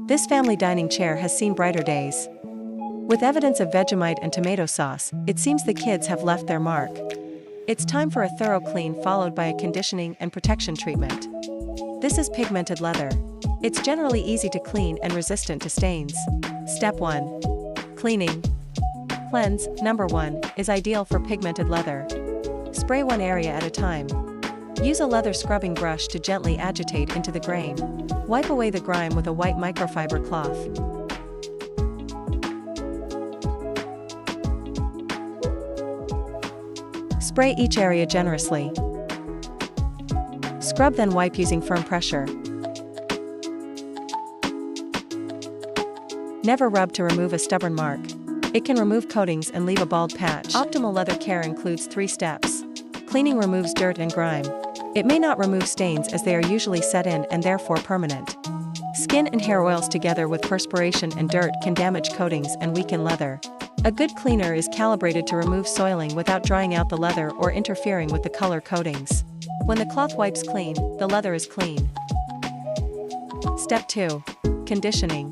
This family dining chair has seen brighter days. With evidence of Vegemite and tomato sauce, it seems the kids have left their mark. It's time for a thorough clean followed by a conditioning and protection treatment. This is pigmented leather. It's generally easy to clean and resistant to stains. Step 1. Cleaning. Cleanse, number 1, is ideal for pigmented leather. Spray one area at a time. Use a leather scrubbing brush to gently agitate into the grain. Wipe away the grime with a white microfiber cloth. Spray each area generously. Scrub then wipe using firm pressure. Never rub to remove a stubborn mark. It can remove coatings and leave a bald patch. Optimal leather care includes 3 steps. Cleaning removes dirt and grime. It may not remove stains as they are usually set in and therefore permanent. Skin and hair oils together with perspiration and dirt can damage coatings and weaken leather. A good cleaner is calibrated to remove soiling without drying out the leather or interfering with the color coatings. When the cloth wipes clean, the leather is clean. Step 2. Conditioning.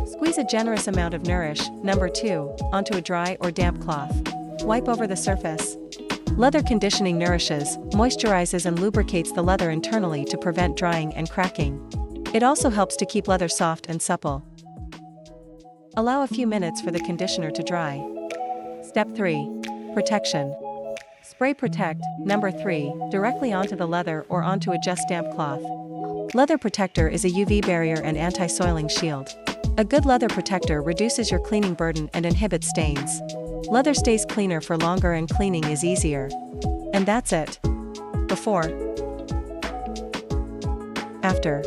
Squeeze a generous amount of Nourish, number 2, onto a dry or damp cloth. Wipe over the surface. Leather conditioning nourishes, moisturizes and lubricates the leather internally to prevent drying and cracking. It also helps to keep leather soft and supple. Allow a few minutes for the conditioner to dry. Step 3. Protection. Spray Protect, number 3, directly onto the leather or onto a just damp cloth. Leather Protector is a UV barrier and anti-soiling shield. A good leather protector reduces your cleaning burden and inhibits stains. Leather stays cleaner for longer and cleaning is easier. And that's it. Before. After.